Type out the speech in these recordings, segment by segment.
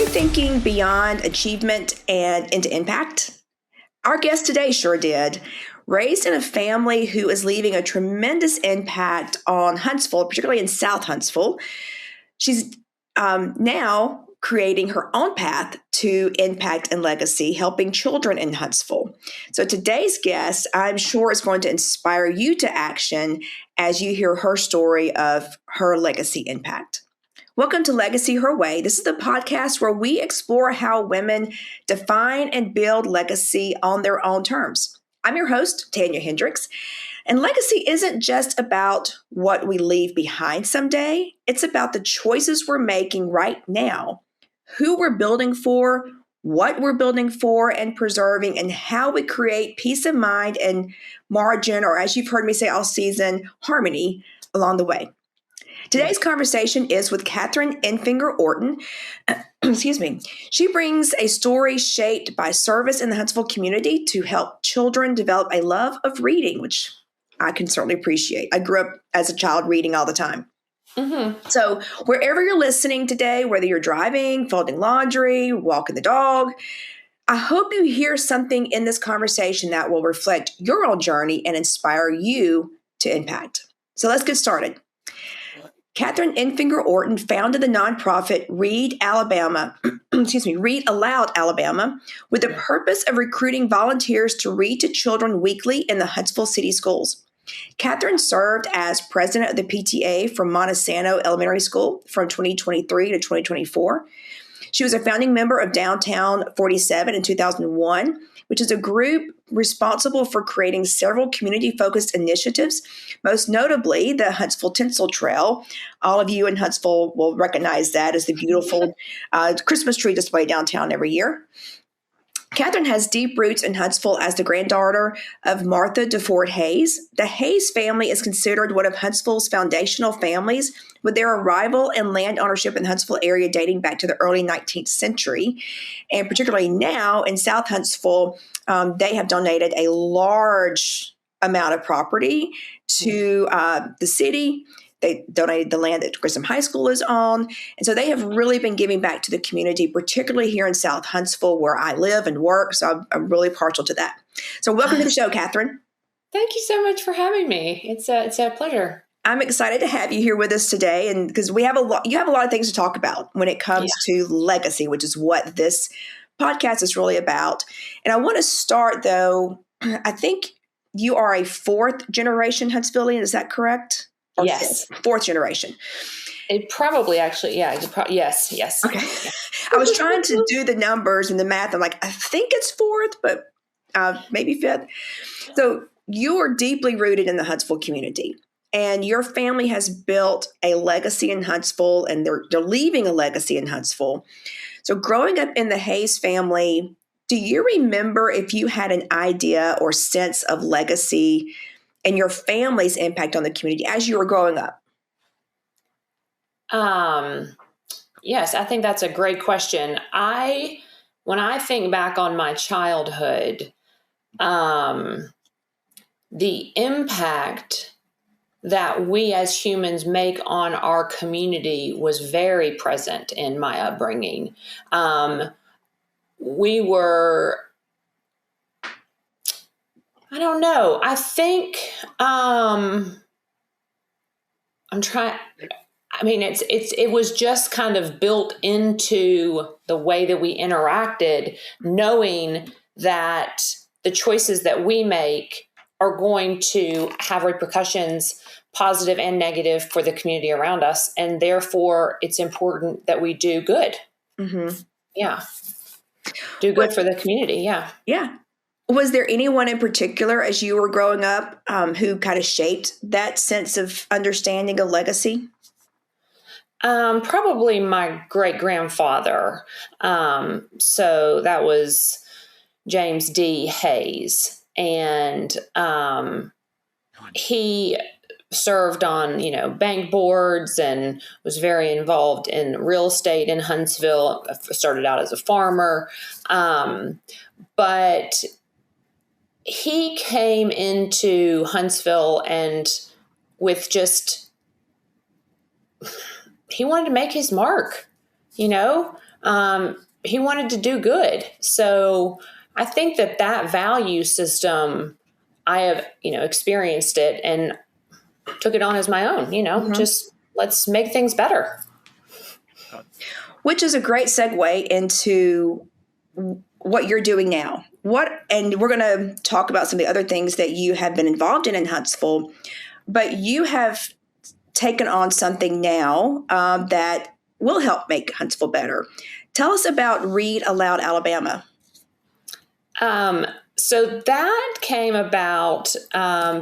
thinking beyond achievement and into impact? Our guest today sure did. Raised in a family who is leaving a tremendous impact on Huntsville, particularly in South Huntsville, she's now creating her own path to impact and legacy, helping children in Huntsville. So today's guest, I'm sure, is going to inspire you to action as you hear her story of her legacy impact. Welcome to Legacy Her Way. This is the podcast where we explore how women define and build legacy on their own terms. I'm your host, Tanya Hendricks, and legacy isn't just about what we leave behind someday. It's about the choices we're making right now, who we're building for, what we're building for and preserving, and how we create peace of mind and margin, or as you've heard me say all season, harmony along the way. Today's conversation is with Katherine Enfinger Orton. Excuse me. She brings a story shaped by service in the Huntsville community to help children develop a love of reading, which I can certainly appreciate. I grew up as a child reading all the time. Mm-hmm. So wherever you're listening today, whether you're driving, folding laundry, walking the dog, I hope you hear something in this conversation that will reflect your own journey and inspire you to impact. So let's get started. Katherine Enfinger Orton founded the nonprofit Read Aloud Alabama, with the purpose of recruiting volunteers to read to children weekly in the Huntsville City Schools. Katherine served as president of the PTA for Montesano Elementary School from 2023 to 2024. She was a founding member of Downtown 47 in 2001, which is a group responsible for creating several community-focused initiatives, most notably the Huntsville Tinsel Trail. All of you in Huntsville will recognize that as the beautiful Christmas tree display downtown every year. Katherine has deep roots in Huntsville as the granddaughter of Martha DeFord Hayes. The Hayes family is considered one of Huntsville's foundational families, with their arrival and land ownership in the Huntsville area dating back to the early 19th century. And particularly now in South Huntsville, they have donated a large amount of property to the city. They donated the land that Grissom High School is on. And so they have really been giving back to the community, particularly here in South Huntsville, where I live and work. So I'm really partial to that. So welcome to the show, Katherine. Thank you so much for having me. It's a pleasure. I'm excited to have you here with us today, and because you have a lot of things to talk about when it comes to legacy, which is what this podcast is really about. And I want to start, though, I think you are a fourth generation Huntsvillian. Is that correct? Or yes. Fourth generation. It probably actually, yes. Okay. I was trying to do the numbers and the math. I'm like, I think it's fourth, but maybe fifth. So you are deeply rooted in the Huntsville community. And your family has built a legacy in Huntsville, and they're leaving a legacy in Huntsville. So growing up in the Hayes family, do you remember if you had an idea or sense of legacy and your family's impact on the community as you were growing up? Yes, I think that's a great question. When I think back on my childhood, the impact that we as humans make on our community was very present in my upbringing. We were, I don't know, I think, it was just kind of built into the way that we interacted, knowing that the choices that we make are going to have repercussions, positive and negative, for the community around us. And therefore, it's important that we do good. Mm-hmm. Yeah. Do good for the community. Yeah. Yeah. Was there anyone in particular as you were growing up who kind of shaped that sense of understanding of legacy? Probably my great-grandfather. So that was James D. Hayes. And he served on, bank boards and was very involved in real estate in Huntsville. Started out as a farmer. But he came into Huntsville and with just, he wanted to make his mark, he wanted to do good. So I think that value system, I have, experienced it and took it on as my own, just let's make things better. Which is a great segue into what you're doing now. And we're going to talk about some of the other things that you have been involved in Huntsville, but you have taken on something now that will help make Huntsville better. Tell us about Read Aloud, Alabama. So that came about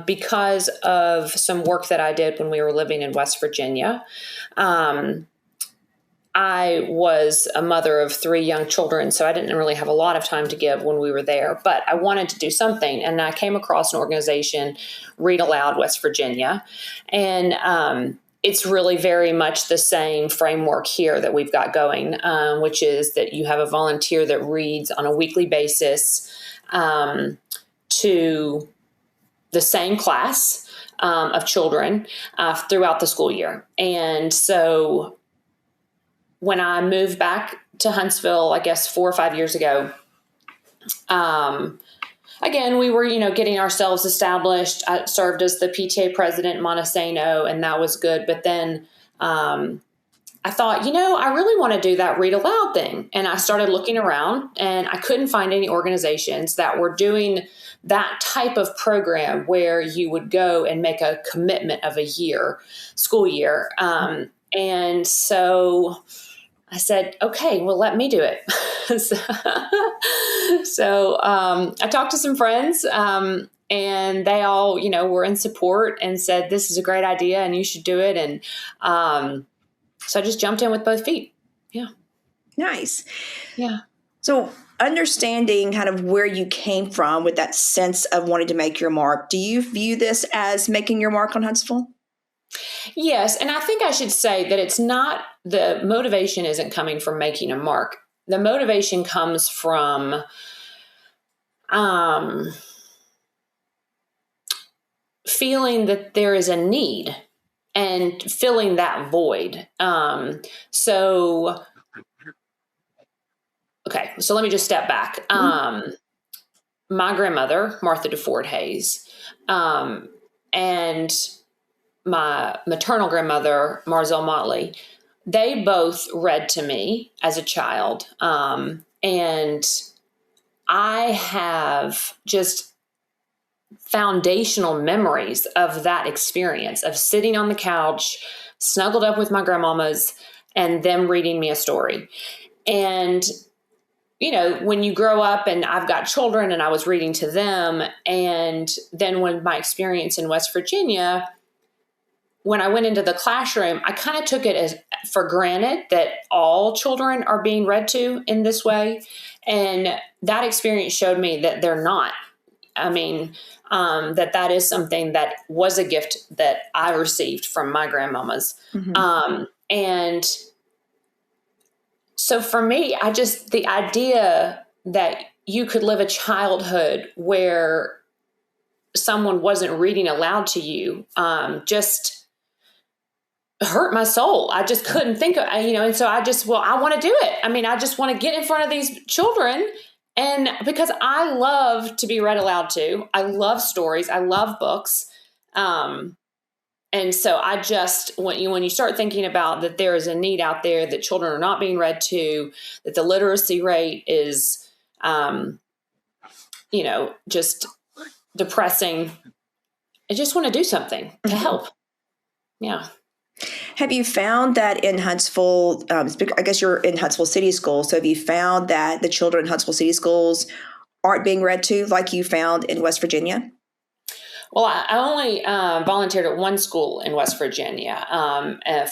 because of some work that I did when we were living in West Virginia. I was a mother of 3 young children, so I didn't really have a lot of time to give when we were there, but I wanted to do something. And I came across an organization, Read Aloud West Virginia. And it's really very much the same framework here that we've got going, which is that you have a volunteer that reads on a weekly basis to the same class of children throughout the school year. And so when I moved back to Huntsville, I guess 4 or 5 years ago, again, we were, getting ourselves established. I served as the PTA president in Montesano, and that was good. But then I thought, I really want to do that Read Aloud thing. And I started looking around, and I couldn't find any organizations that were doing that type of program where you would go and make a commitment of a school year. And so I said, okay, well, let me do it. So I talked to some friends and they all, were in support and said, this is a great idea and you should do it. And so I just jumped in with both feet. Yeah. Nice. Yeah. So understanding kind of where you came from with that sense of wanting to make your mark, do you view this as making your mark on Huntsville? Yes. And I think I should say that it's not, the motivation isn't coming from making a mark. The motivation comes from feeling that there is a need and filling that void. So let me just step back. My grandmother, Martha DeFord Hayes, and my maternal grandmother, Marzelle Motley, they both read to me as a child. And I have just foundational memories of that experience of sitting on the couch, snuggled up with my grandmamas, and them reading me a story. And, when you grow up, and I've got children and I was reading to them. And then when my experience in West Virginia, when I went into the classroom, I kind of took it as for granted that all children are being read to in this way. And that experience showed me that they're not. I mean, that is something that was a gift that I received from my grandmamas. Mm-hmm. And so for me, the idea that you could live a childhood where someone wasn't reading aloud to you, just hurt my soul. I just couldn't think of, and so I want to do it. I mean, I just want to get in front of these children. And because I love to be read aloud to, I love stories, I love books. And so I just, when you start thinking about that there is a need out there, that children are not being read to, that the literacy rate is, just depressing, I just want to do something to help. Yeah. Have you found that in Huntsville, I guess you're in Huntsville City Schools, so have you found that the children in Huntsville City Schools aren't being read to like you found in West Virginia? Well, I only volunteered at one school in West Virginia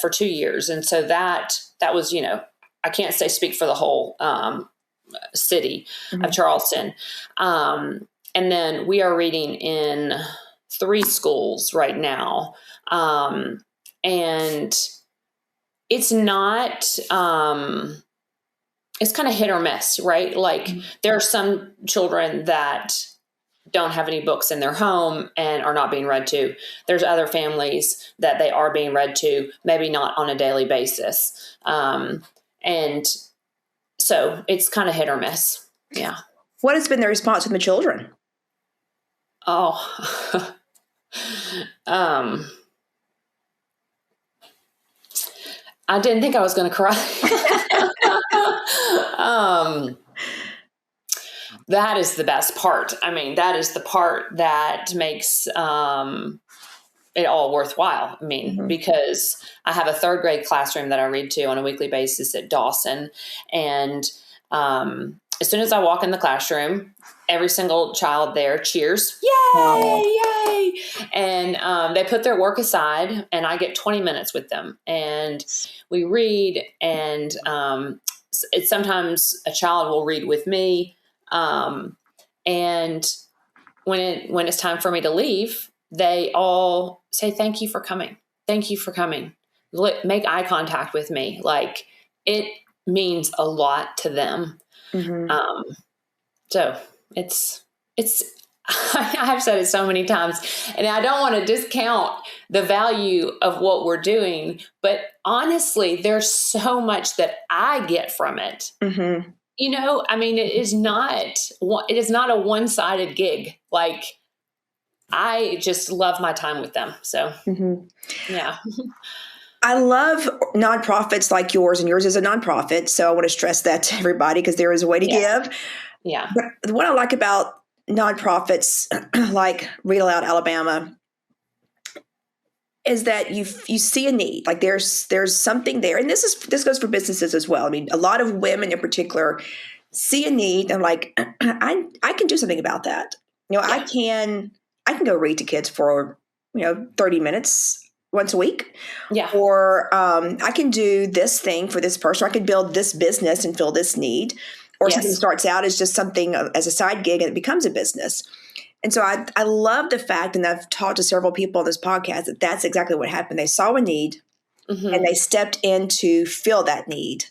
for 2 years. And so that was, I can't speak for the whole city of Charleston. And then we are reading in 3 schools right now. And it's not, it's kind of hit or miss, right? Like there are some children that don't have any books in their home and are not being read to. There's other families that they are being read to, maybe not on a daily basis. And So it's kind of hit or miss. Yeah. What has been the response from the children? Oh, I didn't think I was going to cry. That is the best part. I mean, that is the part that makes it all worthwhile. I mean, because I have a third grade classroom that I read to on a weekly basis at Dawson. And as soon as I walk in the classroom, every single child there cheers, yay, yay. And they put their work aside and I get 20 minutes with them. And we read, and it's sometimes a child will read with me. And when it's time for me to leave, they all say, thank you for coming. Thank you for coming. Make eye contact with me. Like, it means a lot to them. So it's, I've said it so many times, and I don't want to discount the value of what we're doing, but honestly, there's so much that I get from it. You know, I mean, it is not a one-sided gig. Like, I just love my time with them. So, yeah. I love nonprofits like yours, and yours is a nonprofit. So I want to stress that to everybody, because there is a way to give. Yeah. But what I like about nonprofits like Read Aloud Alabama is that you see a need. Like, there's something there, and this goes for businesses as well. I mean, a lot of women in particular see a need and like, I can do something about that. You know, I can go read to kids for 30 minutes once a week. Yeah. Or I can do this thing for this person. Or I could build this business and fill this need. Or something starts out as just something as a side gig and it becomes a business. And so I love the fact, and I've talked to several people on this podcast, that that's exactly what happened. They saw a need and they stepped in to fill that need.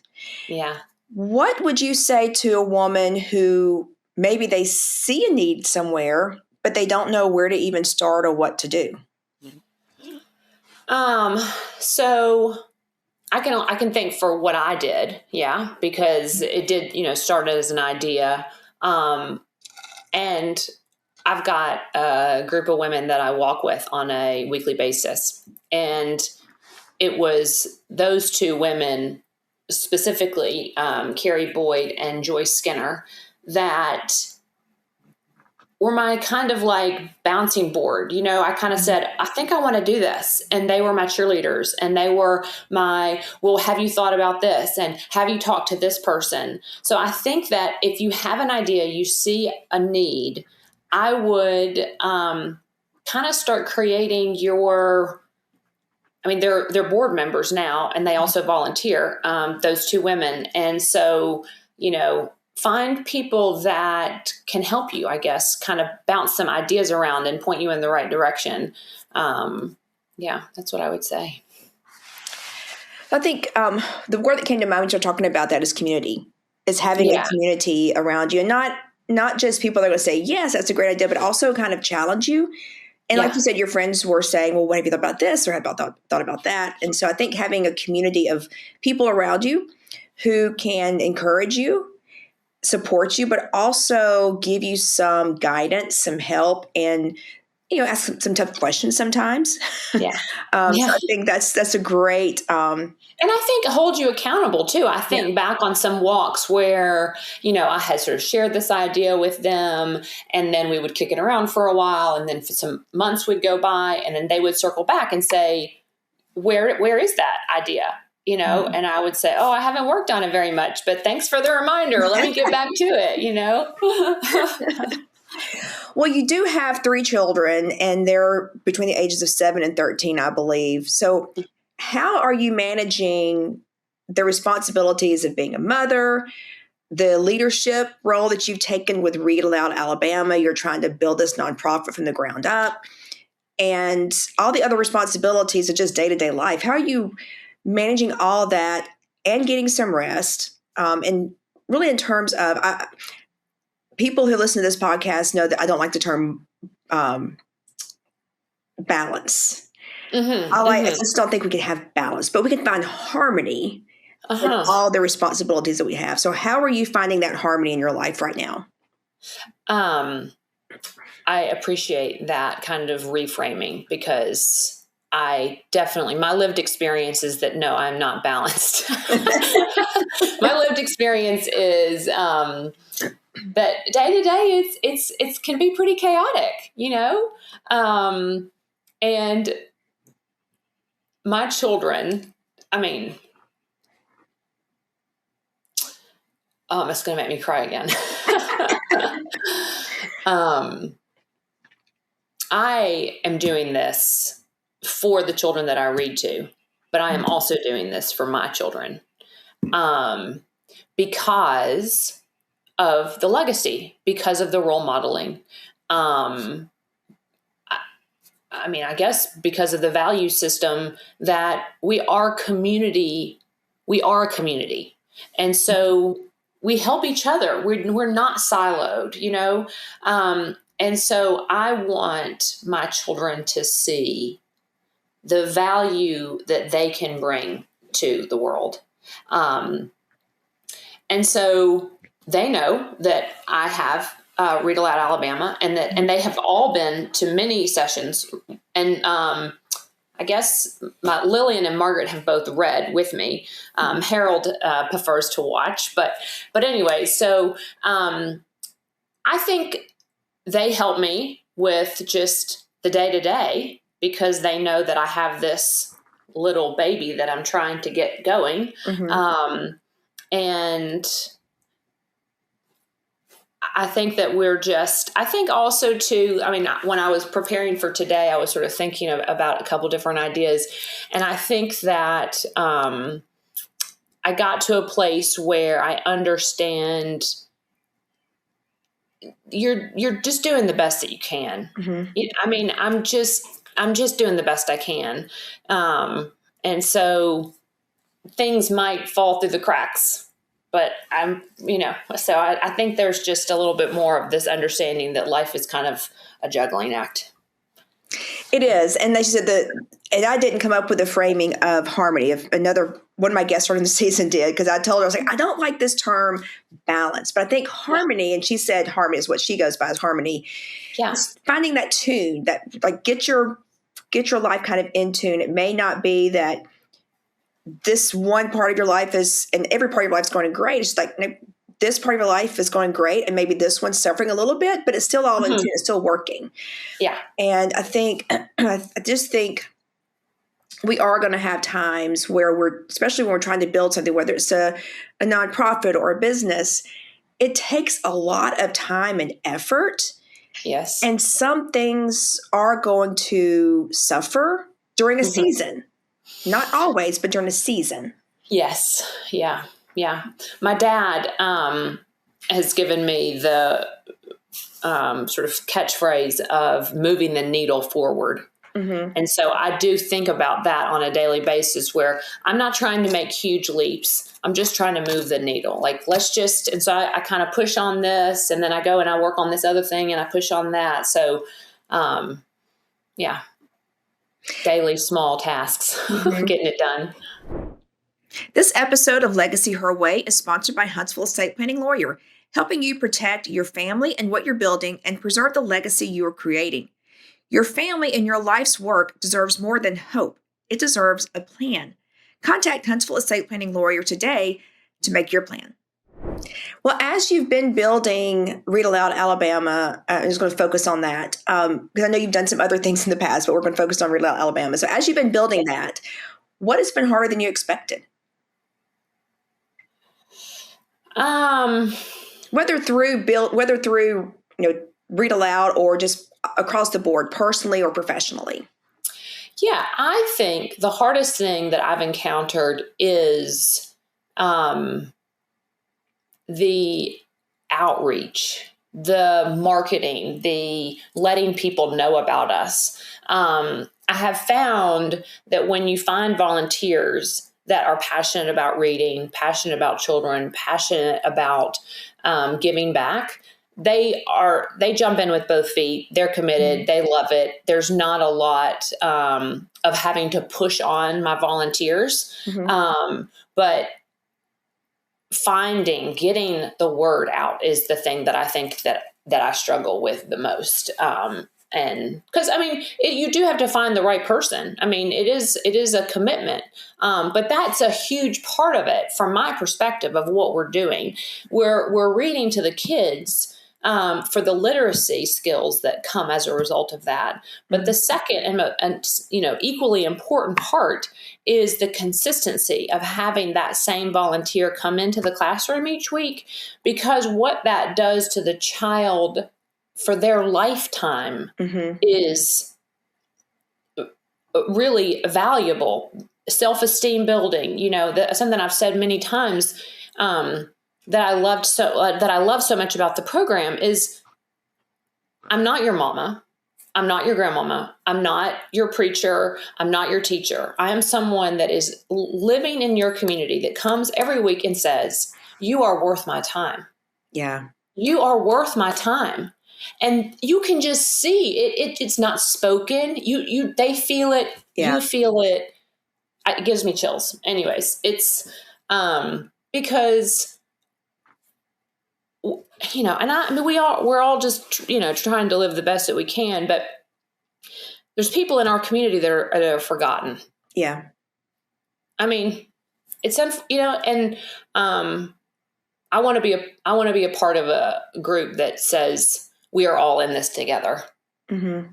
Yeah. What would you say to a woman who maybe they see a need somewhere, but they don't know where to even start or what to do? So I can think for what I did. Yeah. Because it did, start as an idea. And I've got a group of women that I walk with on a weekly basis. And it was those two women, specifically Carrie Boyd and Joyce Skinner, that were my kind of like bouncing board. I kind of said, I think I want to do this. And they were my cheerleaders, and they were well, have you thought about this? And have you talked to this person? So I think that if you have an idea, you see a need, I would kind of start creating they're board members now, and they also volunteer, those two women. And so, find people that can help you, I guess, kind of bounce some ideas around and point you in the right direction. Yeah, that's what I would say. I think the word that came to mind when you're talking about that is community, is having a community around you, and not just people that are going to say, yes, that's a great idea, but also kind of challenge you. And like you said, your friends were saying, well, what have you thought about this? Or have you thought about that? And so I think having a community of people around you who can encourage you, support you, but also give you some guidance, some help, and ask some tough questions sometimes. Yeah. So I think that's a great. And I think hold you accountable too. I think back on some walks where, I had sort of shared this idea with them, and then we would kick it around for a while, and then for some months would go by, and then they would circle back and say, where is that idea? And I would say, oh, I haven't worked on it very much, but thanks for the reminder. Let me get back to it, Well, you do have 3 children, and they're between the ages of 7 and 13, I believe. So how are you managing the responsibilities of being a mother, the leadership role that you've taken with Read Aloud Alabama? You're trying to build this nonprofit from the ground up, and all the other responsibilities of just day-to-day life. How are you managing all that and getting some rest? And really, in terms of people who listen to this podcast know that I don't like the term balance. I just don't think we can have balance, but we can find harmony with all the responsibilities that we have. So how are you finding that harmony in your life right now? I appreciate that kind of reframing, because my lived experience is that no, I'm not balanced. My lived experience is that day to day it can be pretty chaotic, and my children, it's going to make me cry again. I am doing this for the children that I read to, but I am also doing this for my children, because of the legacy, because of the role modeling. I guess because of the value system that we are a community. And so we help each other. We're not siloed, and so I want my children to see the value that they can bring to the world. And so they know that I have Read Aloud Alabama, and they have all been to many sessions. And I guess Lillian and Margaret have both read with me. Harold prefers to watch, but anyway, so I think they help me with just the day-to-day, because they know that I have this little baby that I'm trying to get going. Mm-hmm. And I think that I think also too, when I was preparing for today, I was sort of thinking about a couple different ideas. And I think that I got to a place where I understand you're just doing the best that you can. Mm-hmm. I'm just doing the best I can. And so things might fall through the cracks, but so I think there's just a little bit more of this understanding that life is kind of a juggling act. It is. And they said and I didn't come up with the framing of harmony. If one of my guests during the season did, because I told her, I was like, I don't like this term balance, but I think harmony, and she said harmony is what she goes by as harmony. Yeah. Finding that tune that like get your life kind of in tune. It may not be that this one part of your life and every part of your life is going great. It's like this part of your life is going great, and maybe this one's suffering a little bit, but it's still all in tune. It's still working. Yeah. And I just think we are going to have times where especially when we're trying to build something, whether it's a nonprofit or a business, it takes a lot of time and effort. Yes. And some things are going to suffer during a season. Not always, but during a season. Yes. Yeah. Yeah. My dad has given me the sort of catchphrase of moving the needle forward. Mm-hmm. And so I do think about that on a daily basis, where I'm not trying to make huge leaps. I'm just trying to move the needle. Like, and so I kind of push on this, and then I go and I work on this other thing, and I push on that. So, yeah, daily small tasks, getting it done. This episode of Legacy Her Way is sponsored by Huntsville Estate Planning Lawyer, helping you protect your family and what you're building and preserve the legacy you are creating. Your family and your life's work deserves more than hope. It deserves a plan. Contact Huntsville Estate Planning Lawyer today to make your plan. Well, as you've been building Read Aloud Alabama, I'm just going to focus on that because I know you've done some other things in the past, but we're going to focus on Read Aloud Alabama. So as you've been building that, what has been harder than you expected? Whether through Read Aloud or just across the board, personally or professionally. Yeah, I think the hardest thing that I've encountered is the outreach, the marketing, the letting people know about us. I have found that when you find volunteers that are passionate about reading, passionate about children, passionate about giving back, they jump in with both feet. They're committed. Mm-hmm. They love it. There's not a lot of having to push on my volunteers. Mm-hmm. But getting the word out is the thing that I think that I struggle with the most. And because you do have to find the right person. I mean, it is a commitment. But that's a huge part of it from my perspective of what we're doing. We're reading to the kids, for the literacy skills that come as a result of that. But the second and equally important part is the consistency of having that same volunteer come into the classroom each week, because what that does to the child for their lifetime is really valuable. Self-esteem building, something I've said many times, that I love so much about the program is, I'm not your mama. I'm not your grandmama. I'm not your preacher. I'm not your teacher. I am someone that is living in your community, that comes every week and says, you are worth my time. Yeah. You are worth my time. And you can just see it. It's not spoken. They feel it. Yeah. You feel it. It gives me chills. Anyways, it's, because, and we're all just, trying to live the best that we can, but there's people in our community that are forgotten. Yeah. I mean, it's, and, I want to be a part of a group that says we are all in this together. Mm-hmm. Yeah.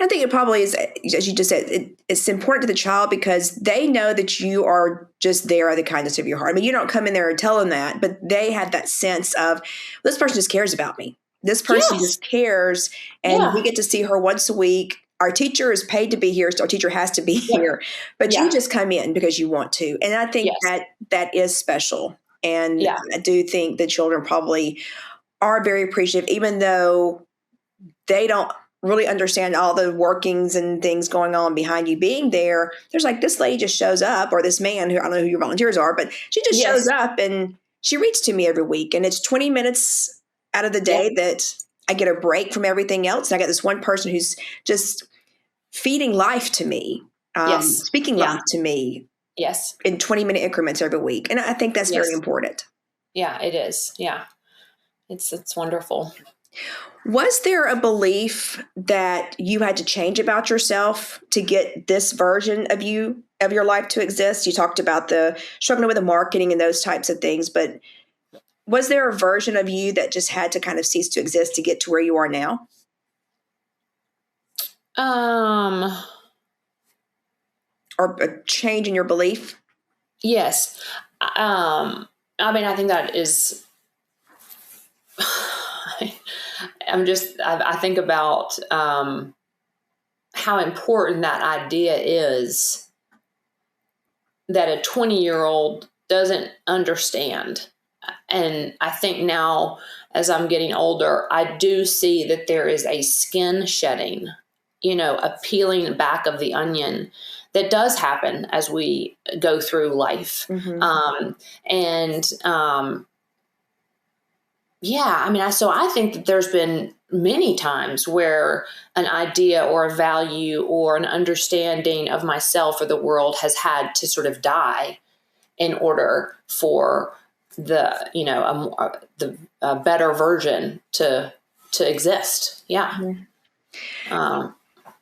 I think it probably is, as you just said, it's important to the child because they know that you are just there out of the kindness of your heart. I mean, you don't come in there and tell them that, but they have that sense of, this person just cares about me. This person just cares, and we get to see her once a week. Our teacher is paid to be here, so our teacher has to be here. But you just come in because you want to. And I think that is special. And I do think the children probably are very appreciative, even though they don't really understand all the workings and things going on behind you being there. There's like, this lady just shows up, or this man who, I don't know who your volunteers are, but she just shows up and she reads to me every week. And it's 20 minutes out of the day that I get a break from everything else. And I got this one person who's just feeding life to me, speaking life to me. Yes. In 20-minute increments every week. And I think that's very important. Yeah, it is. Yeah. It's wonderful. Was there a belief that you had to change about yourself to get this version of your life to exist? You talked about the struggling with the marketing and those types of things, but was there a version of you that just had to kind of cease to exist to get to where you are now? Or a change in your belief? Yes. I think that is, I think about how important that idea is that a 20-year-old doesn't understand. And I think now, as I'm getting older, I do see that there is a skin shedding, a peeling back of the onion that does happen as we go through life. So I think that there's been many times where an idea or a value or an understanding of myself or the world has had to sort of die in order for the better version to exist. Yeah.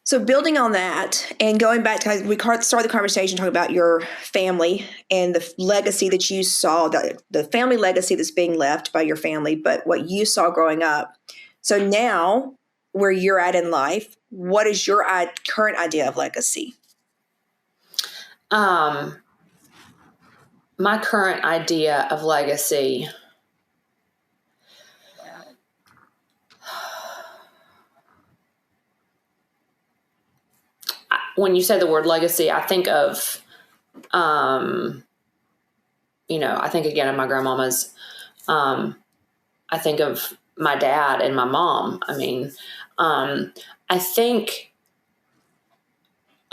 So building on that and going back to, we started the conversation talking about your family and the legacy that you saw, the family legacy that's being left by your family, but what you saw growing up. So now where you're at in life, what is your current idea of legacy? My current idea of legacy. When you say the word legacy, I think of, I think again of my grandmamas. I think of my dad and my mom. I think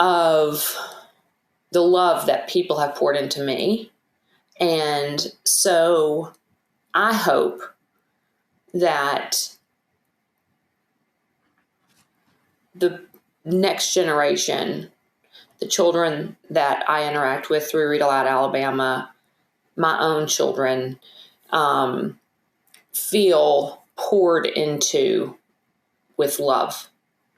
of the love that people have poured into me. And so I hope that the next generation, the children that I interact with through Read Aloud Alabama, my own children feel poured into with love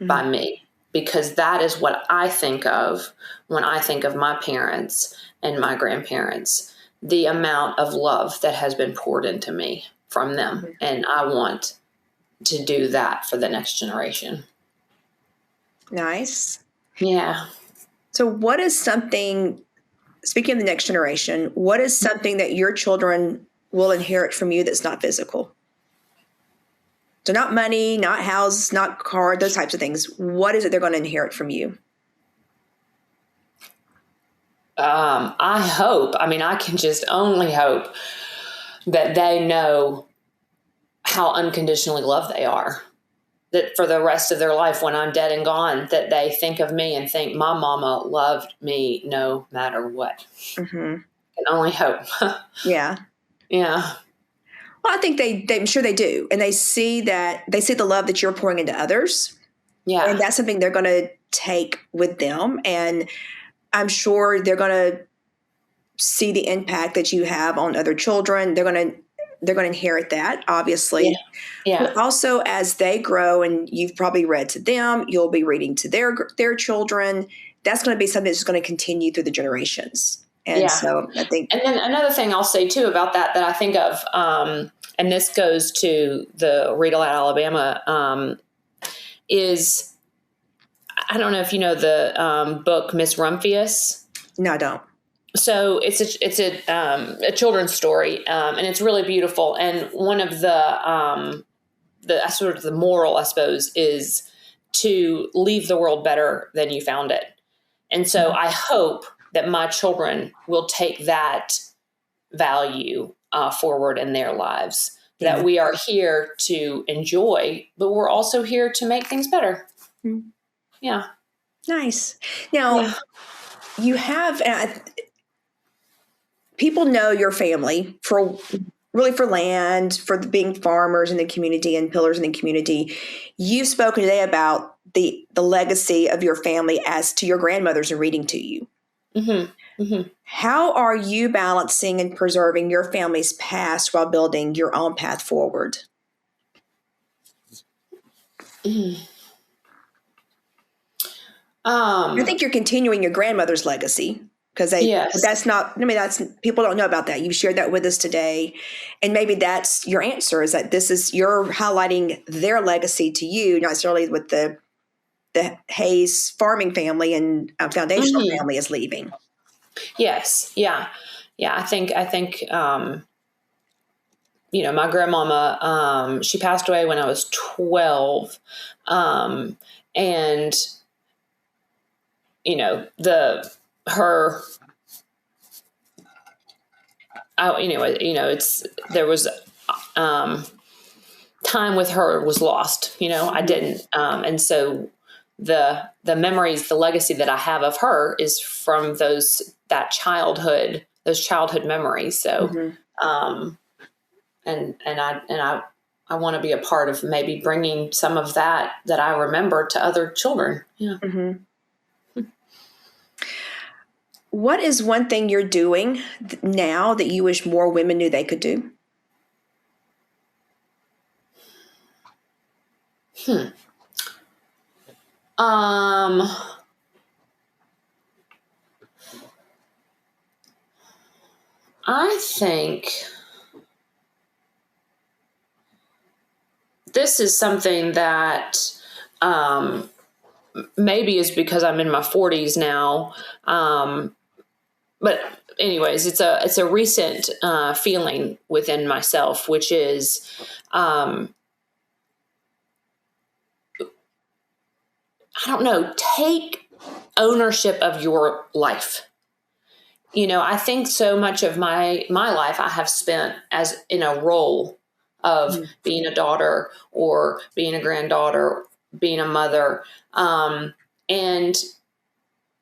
by me, because that is what I think of when I think of my parents and my grandparents, the amount of love that has been poured into me from them. And I want to do that for the next generation. Nice. Yeah. So what is something, speaking of the next generation, what is something that your children will inherit from you that's not physical? So not money, not house, not car, those types of things. What is it they're going to inherit from you? I hope, I can just only hope that they know how unconditionally loved they are. That for the rest of their life, when I'm dead and gone, that they think of me and think my mama loved me no matter what. I can only hope. Yeah. Yeah. Well, I think I'm sure they do. And they see the love that you're pouring into others. Yeah. And that's something they're going to take with them. And I'm sure they're going to see the impact that you have on other children. They're going to inherit that, obviously. Yeah. But also, as they grow, and you've probably read to them, you'll be reading to their children. That's going to be something that's going to continue through the generations. And so I think. And then another thing I'll say too about that I think of, and this goes to the Read Aloud Alabama, is, I don't know if you know the book Miss Rumphius. No, I don't. So it's a children's story, and it's really beautiful. And one of the sort of the moral, I suppose, is to leave the world better than you found it. And so I hope that my children will take that value forward in their lives. That we are here to enjoy, but we're also here to make things better. Yeah. Nice. Now, you have. People know your family for land, for being farmers in the community and pillars in the community. You've spoken today about the legacy of your family as to your grandmothers and reading to you. How are you balancing and preserving your family's past while building your own path forward? I think you're continuing your grandmother's legacy. Because that's not, that's, people don't know about that. You've shared that with us today. And maybe that's your answer, is that you're highlighting their legacy to you, not necessarily with the Hayes farming family and foundational family is leaving. Yes. Yeah. Yeah. I think, my grandmama, she passed away when I was 12. And, there was time with her was lost. I didn't, and so the memories, the legacy that I have of her is from those childhood memories. So, and I want to be a part of maybe bringing some of that I remember to other children. Yeah. What is one thing you're doing now that you wish more women knew they could do? I think this is something that maybe is because I'm in my 40s now. But anyways, it's a recent feeling within myself, which is I don't know, take ownership of your life. I think so much of my life I have spent as in a role of being a daughter or being a granddaughter, being a mother. And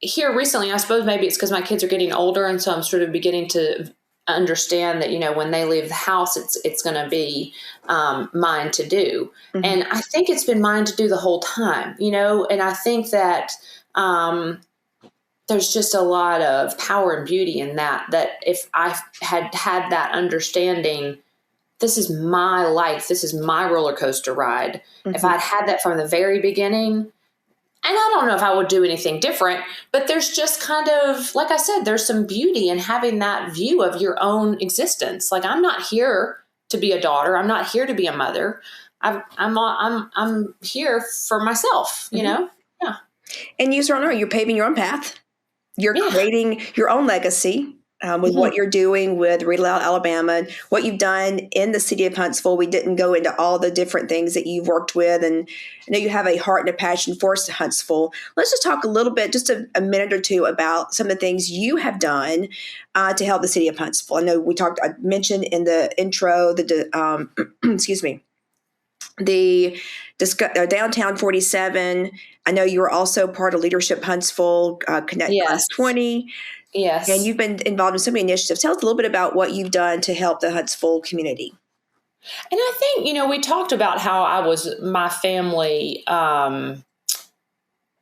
here recently, I suppose maybe it's because my kids are getting older. And so I'm sort of beginning to understand that, when they leave the house, it's going to be mine to do. And I think it's been mine to do the whole time, and I think that there's there's just a lot of power and beauty in that if I had had that understanding, this is my life, this is my roller coaster ride. Mm-hmm. If I'd had that from the very beginning, and I don't know if I would do anything different, but there's just kind of, like I said, there's some beauty in having that view of your own existence. Like, I'm not here to be a daughter. I'm not here to be a mother. I'm here for myself, you know? Yeah. And you certainly are. You're paving your own path. You're creating your own legacy with what you're doing with Read Aloud Alabama, what you've done in the city of Huntsville. We didn't go into all the different things that you've worked with, and I know you have a heart and a passion for Huntsville. Let's just talk a little bit, just a minute or two, about some of the things you have done to help the city of Huntsville. I know I mentioned in the intro, excuse me, the Downtown 47. I know you were also part of Leadership Huntsville, Connect 20. Yes. And you've been involved in so many initiatives. Tell us a little bit about what you've done to help the Huntsville community. And I think, we talked about how my family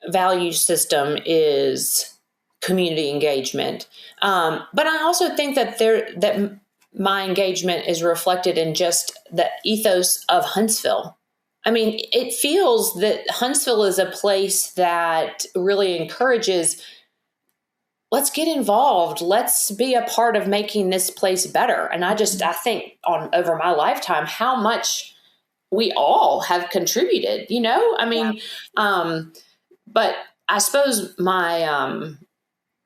value system is community engagement. But I also think that my engagement is reflected in just the ethos of Huntsville. I mean, it feels that Huntsville is a place that really encourages, let's get involved. Let's be a part of making this place better. And I think over my lifetime, how much we all have contributed, but I suppose my,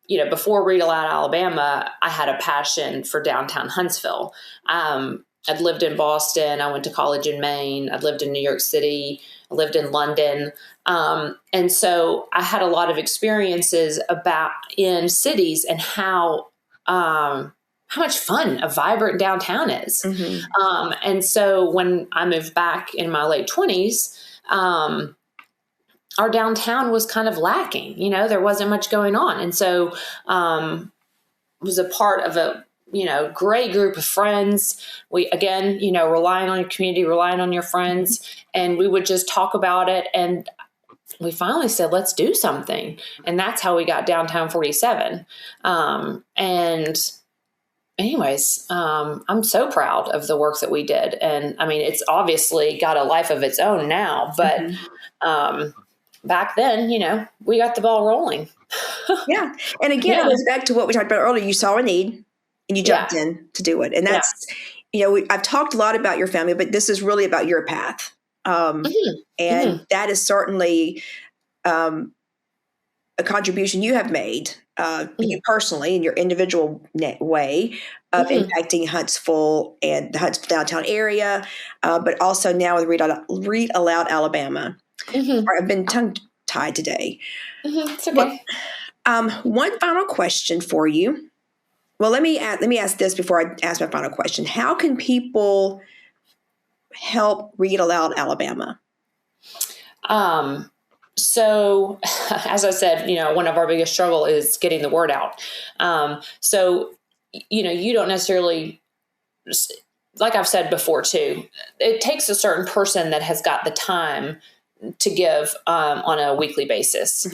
before Read Aloud Alabama, I had a passion for downtown Huntsville. I'd lived in Boston. I went to college in Maine. I'd lived in New York City. I lived in London. And so I had a lot of experiences in cities and how much fun a vibrant downtown is. Mm-hmm. And so when I moved back in my late 20s, our downtown was kind of lacking. There wasn't much going on. And so was a part of a great group of friends. We, again, relying on your community, relying on your friends, and we would just talk about it. And we finally said, let's do something. And that's how we got Downtown 47. And anyways, I'm so proud of the work that we did. And I mean, it's obviously got a life of its own now, but, back then, we got the ball rolling. Yeah. And again, it goes back to what we talked about earlier. You saw a need and you jumped in to do it. And that's, I've talked a lot about your family, but this is really about your path. And that is certainly a contribution you have made, you personally in your individual way of impacting Huntsville and the Huntsville downtown area, but also now with Read Aloud Alabama. I've been tongue-tied today. It's okay. One final question for you. Well, let me ask this before I ask my final question. How can people help Read Aloud Alabama? So, as I said, one of our biggest struggle is getting the word out. So, you don't necessarily, like I've said before too, it takes a certain person that has got the time to give on a weekly basis.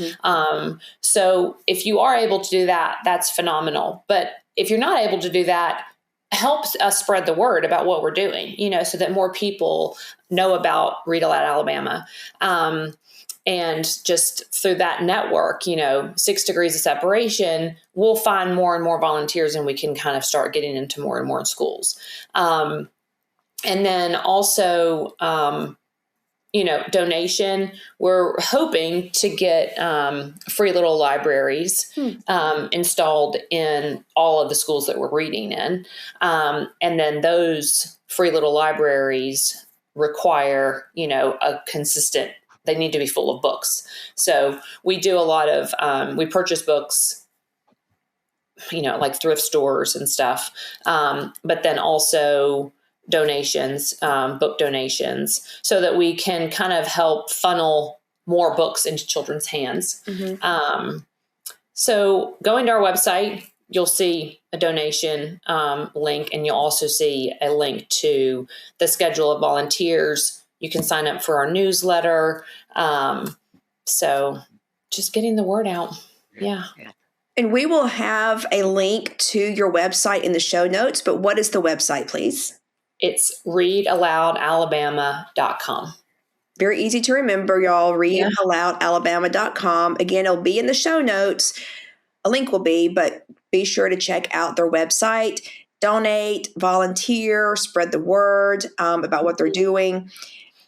So if you are able to do that, that's phenomenal. But if you're not able to do that, helps us spread the word about what we're doing, so that more people know about Read Aloud Alabama. And just through that network, 6 degrees of separation, we'll find more and more volunteers and we can kind of start getting into more and more schools. And then also, donation. We're hoping to get free little libraries installed in all of the schools that we're reading in. And then those free little libraries require, a consistent, they need to be full of books. So we do a lot of, we purchase books, like thrift stores and stuff. But then also donations, book donations, so that we can kind of help funnel more books into children's hands. So going to our website, you'll see a donation link, and you'll also see a link to the schedule of volunteers. You can sign up for our newsletter. So just getting the word out. Yeah. And we will have a link to your website in the show notes, but what is the website, please? It's readaloudalabama.com. Very easy to remember, y'all. Readaloudalabama.com. Again, it'll be in the show notes. A link will be, but be sure to check out their website. Donate, volunteer, spread the word about what they're doing.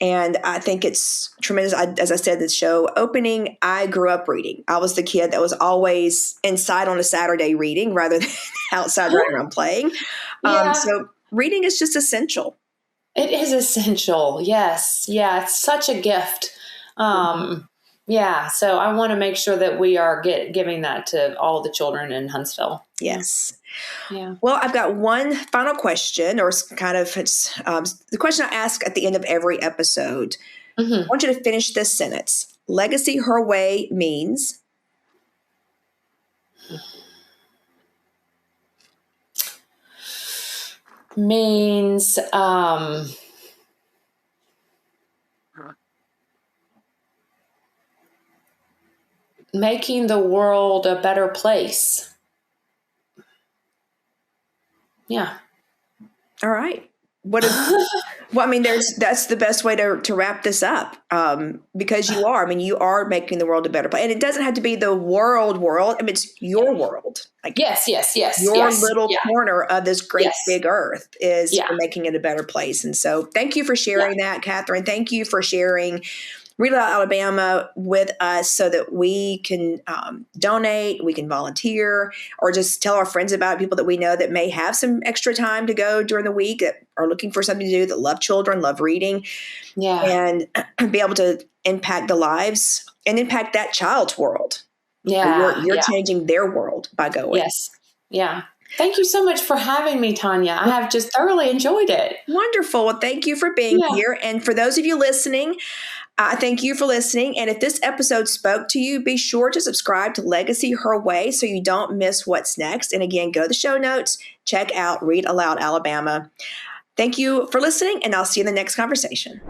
And I think it's tremendous. As I said, the show opening, I grew up reading. I was the kid that was always inside on a Saturday reading rather than outside running around playing. So reading is just essential. It is essential. Yes. Yeah. It's such a gift. Yeah. So I want to make sure that we are giving that to all the children in Huntsville. Yes. Yeah. Well, I've got one final question, or kind of it's the question I ask at the end of every episode. I want you to finish this sentence. Legacy her way means. Making the world a better place. Yeah. All right. Well, I mean, that's the best way to wrap this up, because you are making the world a better place, and it doesn't have to be the world. I mean, it's your world. Like yes. Your little corner of this great big earth is you're making it a better place. And so, thank you for sharing that, Katherine. Thank you for sharing Read Aloud Alabama with us so that we can donate, we can volunteer, or just tell our friends about people that we know that may have some extra time to go during the week, that are looking for something to do, that love children, love reading, and be able to impact the lives and impact that child's world. Yeah. You're changing their world by going. Yes. Yeah. Thank you so much for having me, Tanya. I have just thoroughly enjoyed it. Wonderful. Well, thank you for being here. And for those of you listening, thank you for listening. And if this episode spoke to you, be sure to subscribe to Legacy Her Way so you don't miss what's next. And again, go to the show notes, check out Read Aloud Alabama. Thank you for listening, and I'll see you in the next conversation.